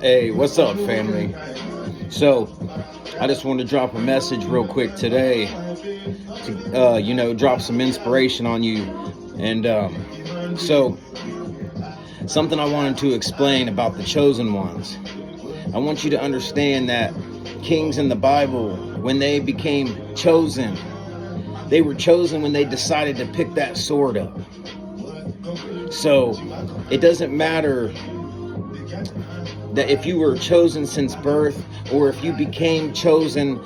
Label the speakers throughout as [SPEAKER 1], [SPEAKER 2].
[SPEAKER 1] Hey, what's up, family? So, I just want to drop a message real quick today to, drop some inspiration on you. And so, something I wanted to explain about the chosen ones. I want you to understand that kings in the Bible, when they became chosen, they were chosen when they decided to pick that sword up. So, it doesn't matter that if you were chosen since birth or if you became chosen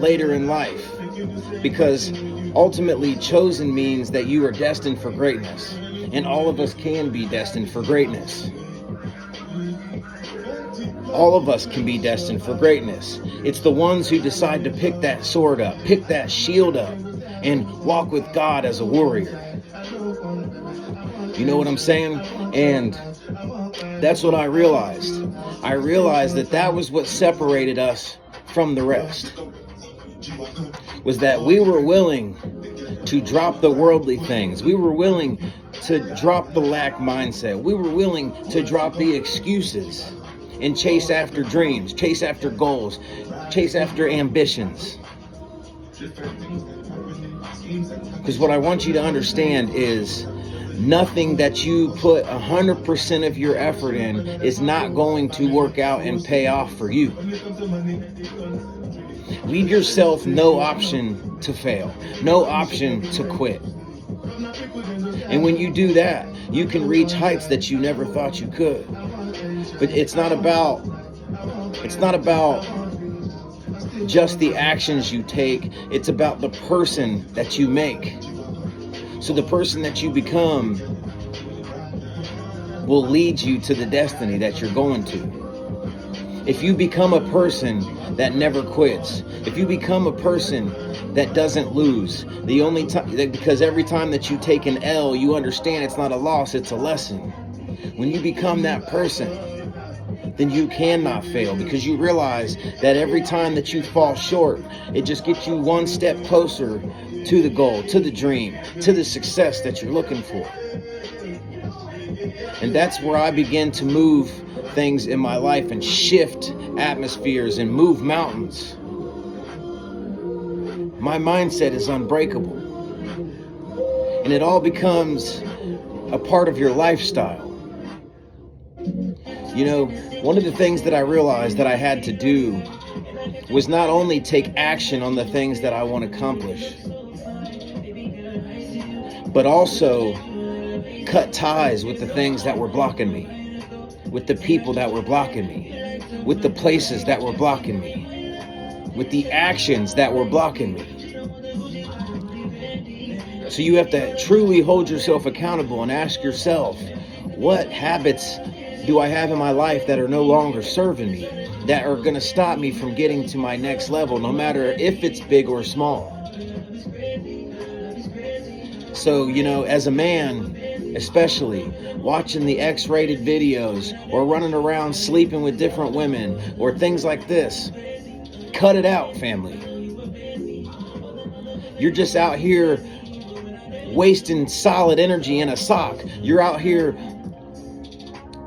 [SPEAKER 1] later in life, because ultimately chosen means that you are destined for greatness, and all of us can be destined for greatness. All of us can be destined for greatness. It's the ones who decide to pick that sword up, pick that shield up, and walk with God as a warrior. You know what I'm saying? And that's what I realized. I realized that was what separated us from the rest. Was that we were willing to drop the worldly things. We were willing to drop the lack mindset. We were willing to drop the excuses and chase after dreams, chase after goals, chase after ambitions. Because what I want you to understand is nothing that you put 100% of your effort in is not going to work out and pay off for you. Leave yourself no option to fail, no option to quit. And when you do that, you can reach heights that you never thought you could. But it's not about just the actions you take. It's about the person that you make. So the person that you become will lead you to the destiny that you're going to. If you become a person that never quits, if you become a person that doesn't lose, the only time, because every time that you take an L, you understand it's not a loss, it's a lesson. When you become that person, then you cannot fail, because you realize that every time that you fall short, it just gets you one step closer to the goal, to the dream, to the success that you're looking for. And that's where I begin to move things in my life and shift atmospheres and move mountains. My mindset is unbreakable. And it all becomes a part of your lifestyle. You know, one of the things that I realized that I had to do was not only take action on the things that I want to accomplish, but also cut ties with the things that were blocking me, with the people that were blocking me, with the places that were blocking me, with the actions that were blocking me. So you have to truly hold yourself accountable and ask yourself, what habits do I have in my life that are no longer serving me, that are going to stop me from getting to my next level, no matter if it's big or small? So, you know, as a man, especially watching the X-rated videos or running around sleeping with different women or things like this, cut it out, family. You're just out here wasting solid energy in a sock. You're out here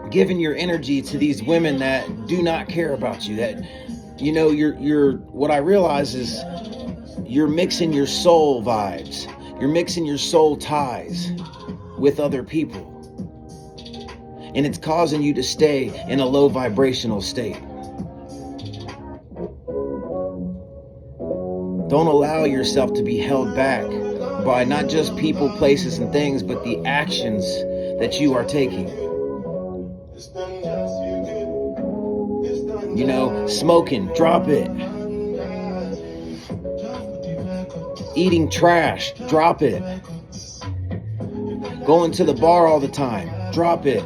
[SPEAKER 1] giving your energy to these women that do not care about you. That, you know, you're what I realize is you're mixing your soul vibes. You're mixing your soul ties with other people. And it's causing you to stay in a low vibrational state. Don't allow yourself to be held back by not just people, places, and things, but the actions that you are taking. You know, smoking, drop it. Eating trash, drop it. Going to the bar all the time, drop it.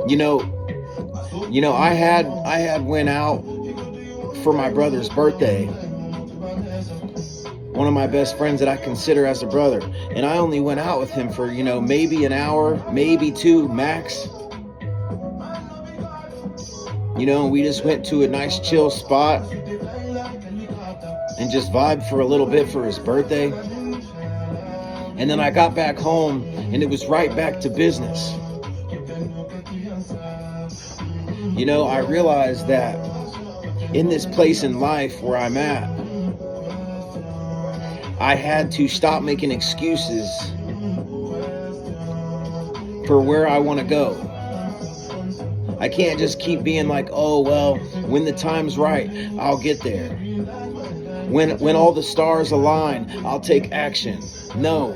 [SPEAKER 1] You know, I had went out for my brother's birthday. One of my best friends that I consider as a brother, and I only went out with him for, you know, maybe an hour, maybe two max. You know, we just went to a nice chill spot and just vibed for a little bit for his birthday. And then I got back home and it was right back to business. You know, I realized that in this place in life where I'm at, I had to stop making excuses for where I want to go. I can't just keep being like, oh, well, when the time's right, I'll get there. When all the stars align, I'll take action. No.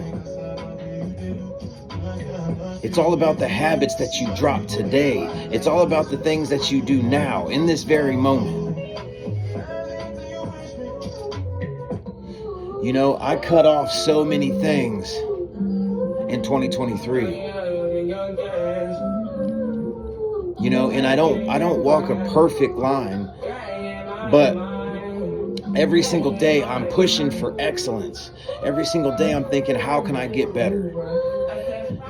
[SPEAKER 1] It's all about the habits that you drop today. It's all about the things that you do now, in this very moment. You know, I cut off so many things in 2023. You know, and I don't walk a perfect line, but every single day I'm pushing for excellence. Every single day I'm thinking, how can I get better?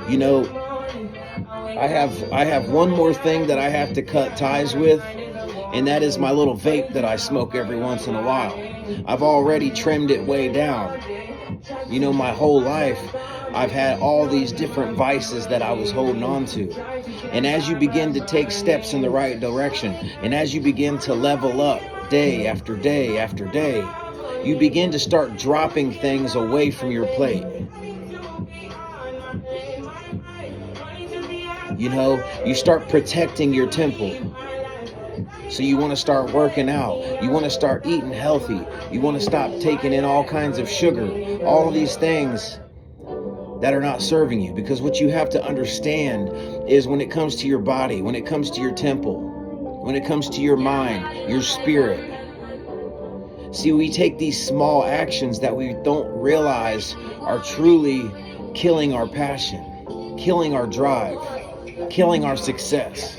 [SPEAKER 1] You know, I have one more thing that I have to cut ties with, and that is my little vape that I smoke every once in a while. I've already trimmed it way down. You know, my whole life I've had all these different vices that I was holding on to. And as you begin to take steps in the right direction, and as you begin to level up day after day after day, you begin to start dropping things away from your plate. You know, you start protecting your temple. So you want to start working out. You want to start eating healthy. You want to stop taking in all kinds of sugar. All of these things that are not serving you. Because what you have to understand is when it comes to your body, when it comes to your temple, when it comes to your mind, your spirit. See, we take these small actions that we don't realize are truly killing our passion, killing our drive, killing our success.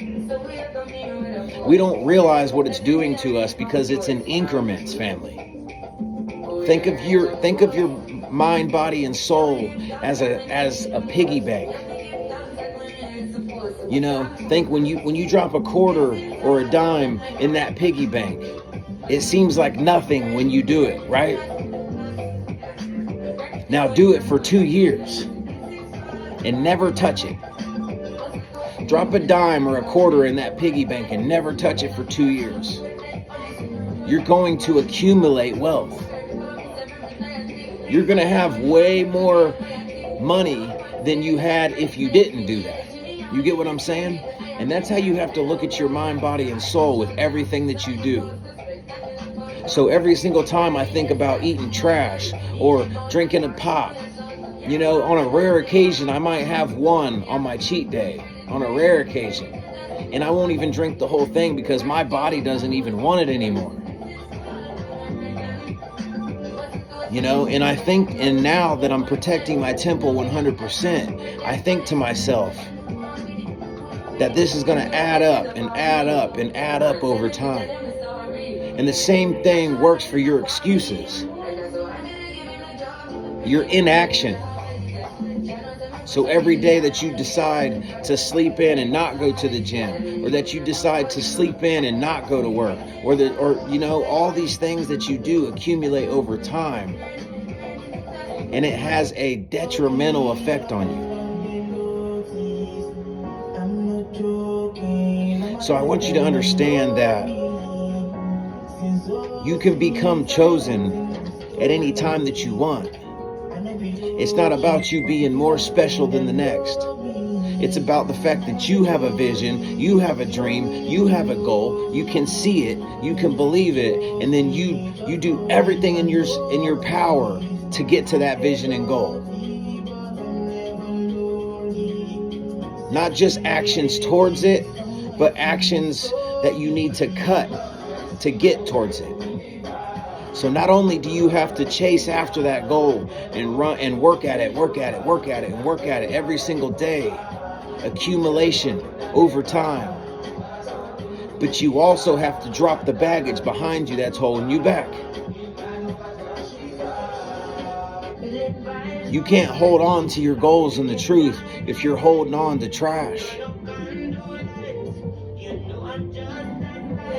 [SPEAKER 1] We don't realize what it's doing to us because it's in increments, family. Think of your mind, body, and soul as a piggy bank. You know, think when you drop a quarter or a dime in that piggy bank, it seems like nothing when you do it, right? Now do it for 2 years and never touch it. Drop a dime or a quarter in that piggy bank and never touch it for 2 years. You're going to accumulate wealth. You're going to have way more money than you had if you didn't do that. You get what I'm saying? And that's how you have to look at your mind, body, and soul with everything that you do. So every single time I think about eating trash or drinking a pop, you know, on a rare occasion, I might have one on my cheat day. On a rare occasion, and I won't even drink the whole thing because my body doesn't even want it anymore. You know, and I think, and now that I'm protecting my temple 100%, I think to myself that this is going to add up and add up and add up over time. And the same thing works for your excuses, your inaction. So every day that you decide to sleep in and not go to the gym, or that you decide to sleep in and not go to work, or you know, all these things that you do accumulate over time, and it has a detrimental effect on you. So I want you to understand that you can become chosen at any time that you want. It's not about you being more special than the next. It's about the fact that you have a vision, you have a dream, you have a goal, you can see it, you can believe it, and then you do everything in your power to get to that vision and goal. Not just actions towards it, but actions that you need to cut to get towards it. So not only do you have to chase after that goal and run and work at it every single day, accumulation over time, but you also have to drop the baggage behind you that's holding you back. You can't hold on to your goals and the truth if you're holding on to trash.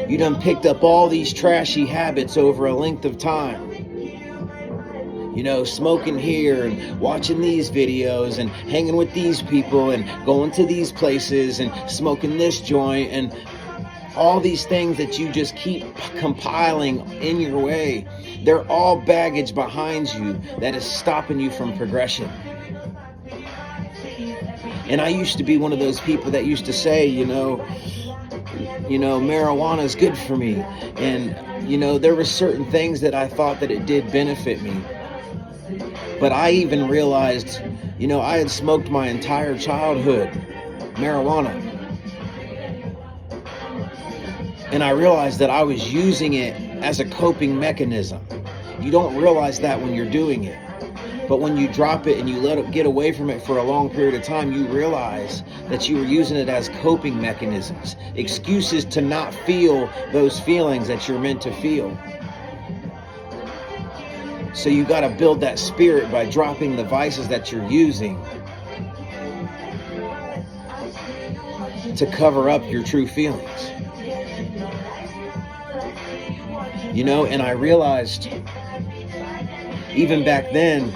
[SPEAKER 1] You done picked up all these trashy habits over a length of time. smoking here and watching these videos and hanging with these people and going to these places and smoking this joint and all these things that you just keep compiling in your way. They're all baggage behind you that is stopping you from progression. And I used to be one of those people that used to say, marijuana is good for me. And, there were certain things that I thought that it did benefit me. But I even realized, I had smoked my entire childhood marijuana. And I realized that I was using it as a coping mechanism. You don't realize that when you're doing it. But when you drop it and you let it get away from it for a long period of time, you realize that you were using it as coping mechanisms, excuses to not feel those feelings that you're meant to feel. So you got to build that spirit by dropping the vices that you're using to cover up your true feelings. And I realized even back then,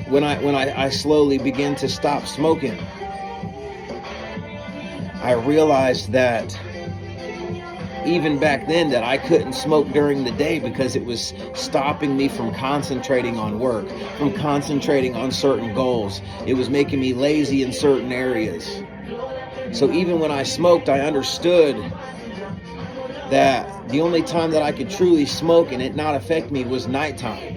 [SPEAKER 1] when I slowly began to stop smoking, I realized that even back then that I couldn't smoke during the day because it was stopping me from concentrating on work, from concentrating on certain goals. It was making me lazy in certain areas. So even when I smoked, I understood that the only time that I could truly smoke and it not affect me was nighttime.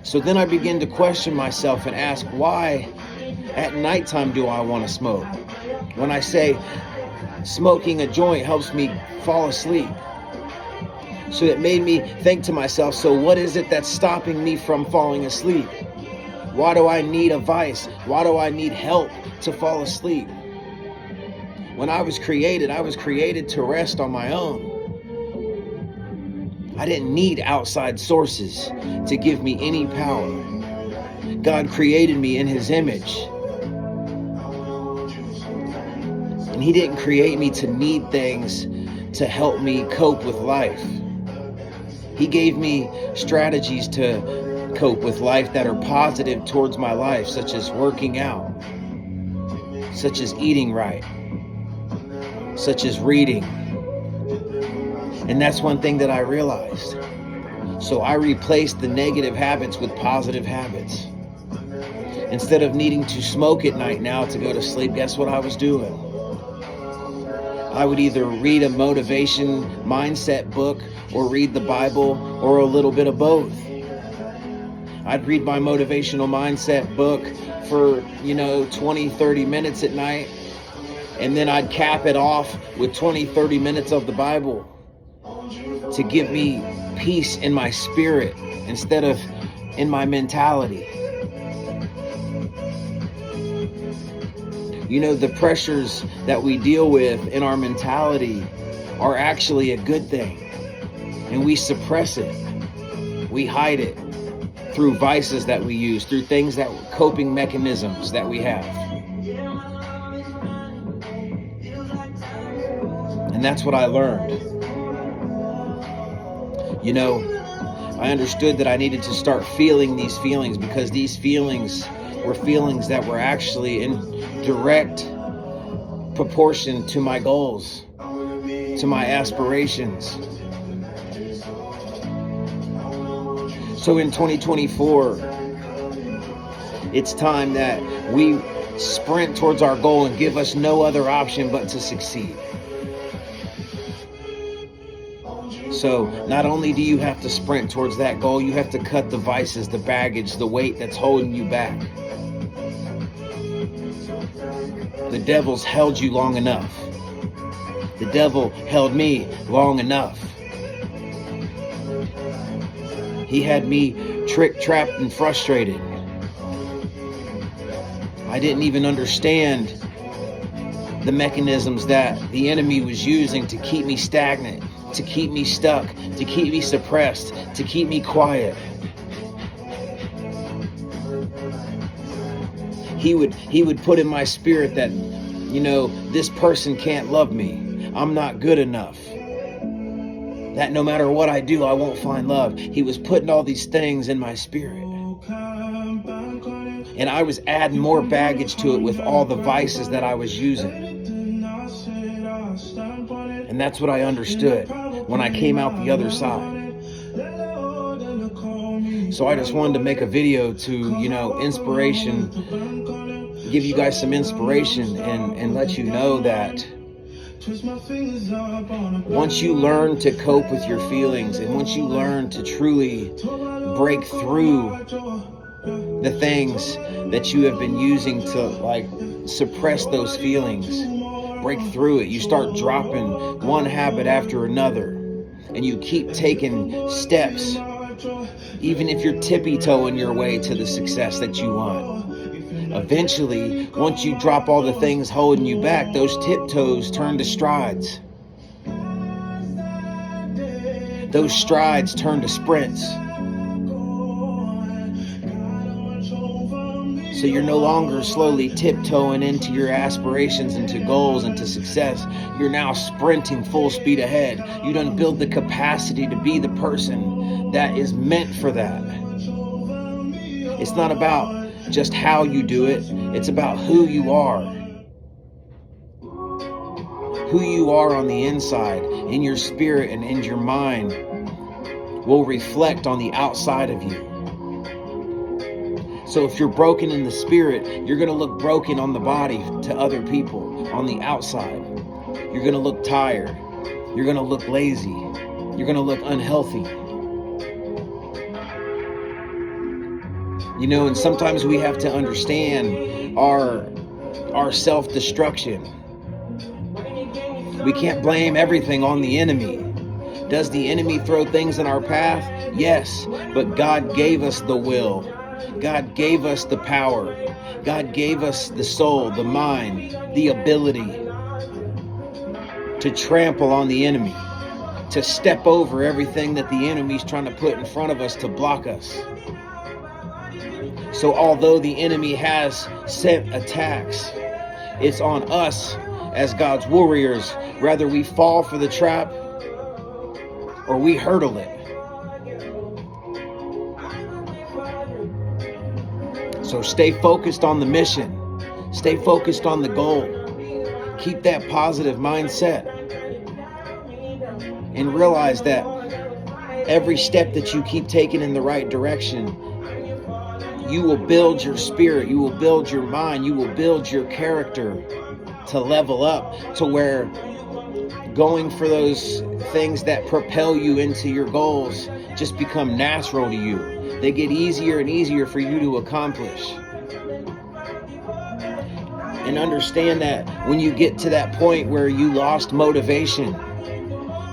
[SPEAKER 1] So then I began to question myself and ask, why at nighttime do I want to smoke? When I say smoking a joint helps me fall asleep. So it made me think to myself, so what is it that's stopping me from falling asleep? Why do I need a vice? Why do I need help to fall asleep? When I was created to rest on my own. I didn't need outside sources to give me any power. God created me in His image. And He didn't create me to need things to help me cope with life. He gave me strategies to cope with life that are positive towards my life, such as working out, such as eating right, such as reading. And that's one thing that I realized. So I replaced the negative habits with positive habits. Instead of needing to smoke at night now to go to sleep, guess what I was doing? I would either read a motivation mindset book or read the Bible or a little bit of both. I'd read my motivational mindset book for, 20, 30 minutes at night. And then I'd cap it off with 20, 30 minutes of the Bible to give me peace in my spirit instead of in my mentality. The pressures that we deal with in our mentality are actually a good thing. And we suppress it. We hide it through vices that we use, through things that coping mechanisms that we have. And that's what I learned. I understood that I needed to start feeling these feelings because these feelings were feelings that were actually in direct proportion to my goals, to my aspirations. So in 2024, it's time that we sprint towards our goal and give us no other option but to succeed. So not only do you have to sprint towards that goal, you have to cut the vices, the baggage, the weight that's holding you back. The devil's held you long enough. The devil held me long enough. He had me tricked, trapped, and frustrated. I didn't even understand the mechanisms that the enemy was using to keep me stagnant, to keep me stuck, to keep me suppressed, to keep me quiet. He would put in my spirit that, this person can't love me. I'm not good enough. that no matter what I do, I won't find love. He was putting all these things in my spirit. And I was adding more baggage to it with all the vices that I was using. And that's what I understood when I came out the other side. So I just wanted to make a video to, inspiration, give you guys some inspiration and let you know that once you learn to cope with your feelings and once you learn to truly break through the things that you have been using to suppress those feelings, break through it, you start dropping one habit after another and you keep taking steps, even if you're tippy-toeing your way to the success that you want. Eventually, once you drop all the things holding you back, those tiptoes turn to strides. Those strides turn to sprints. So you're no longer slowly tiptoeing into your aspirations, into goals, into success. You're now sprinting full speed ahead. You done build the capacity to be the person that is meant for that. It's not about just how you do it. It's about who you are. Who you are on the inside, in your spirit and in your mind, will reflect on the outside of you. So if you're broken in the spirit, you're going to look broken on the body to other people on the outside. You're going to look tired. You're going to look lazy. You're going to look unhealthy. And sometimes we have to understand our self-destruction. We can't blame everything on the enemy. Does the enemy throw things in our path? Yes, but God gave us the will. God gave us the power. God gave us the soul, the mind, the ability to trample on the enemy, to step over everything that the enemy's trying to put in front of us to block us. So although the enemy has sent attacks, it's on us as God's warriors, whether we fall for the trap or we hurdle it. So stay focused on the mission. Stay focused on the goal. Keep that positive mindset. And realize that every step that you keep taking in the right direction, you will build your spirit, you will build your mind, you will build your character to level up to where going for those things that propel you into your goals just become natural to you. They get easier and easier for you to accomplish. And understand that when you get to that point where you lost motivation,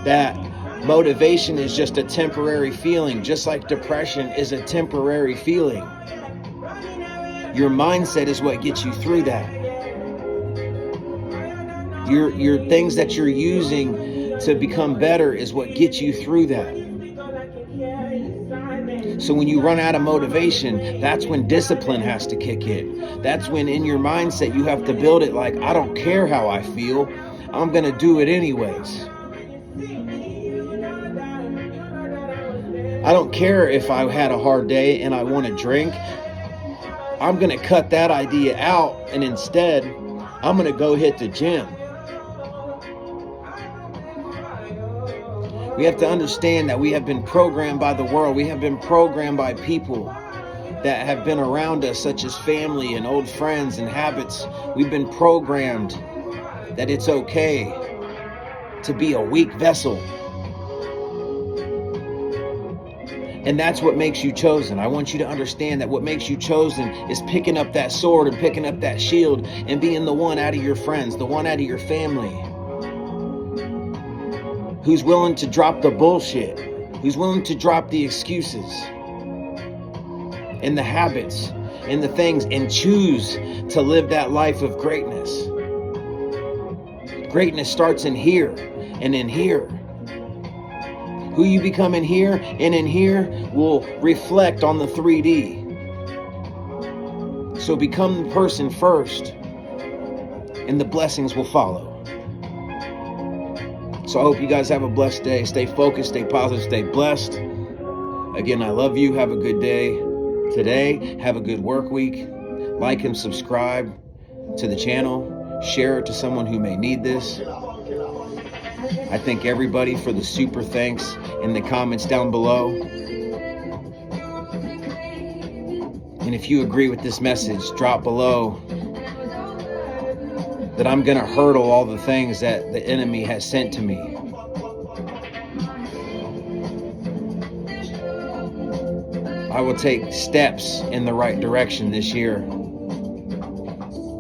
[SPEAKER 1] that motivation is just a temporary feeling, just like depression is a temporary feeling. Your mindset is what gets you through that. Your things that you're using to become better is what gets you through that. So when you run out of motivation, that's when discipline has to kick in. That's when in your mindset you have to build it like, I don't care how I feel, I'm going to do it anyways. I don't care if I had a hard day and I want to drink. I'm going to cut that idea out, and instead, I'm going to go hit the gym. We have to understand that we have been programmed by the world. We have been programmed by people that have been around us, such as family and old friends and habits. We've been programmed that it's okay to be a weak vessel. And that's what makes you chosen. I want you to understand that what makes you chosen is picking up that sword and picking up that shield and being the one out of your friends, the one out of your family, who's willing to drop the bullshit, who's willing to drop the excuses and the habits and the things and choose to live that life of greatness. Greatness starts in here and in here. Who you become in here and in here will reflect on the 3D. So become the person first, and the blessings will follow. So I hope you guys have a blessed day. Stay focused, stay positive, stay blessed. Again, I love you. Have a good day today. Have a good work week. Like and subscribe to the channel. Share it to someone who may need this. I thank everybody for the super thanks in the comments down below. And if you agree with this message, drop below that I'm going to hurdle all the things that the enemy has sent to me. I will take steps in the right direction this year.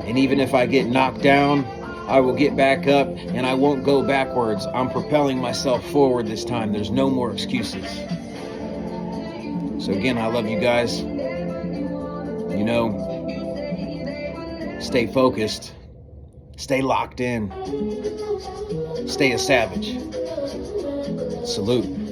[SPEAKER 1] And even if I get knocked down, I will get back up and I won't go backwards. I'm propelling myself forward this time. There's no more excuses. So again, I love you guys. You know, stay focused. Stay locked in. Stay a savage. Salute.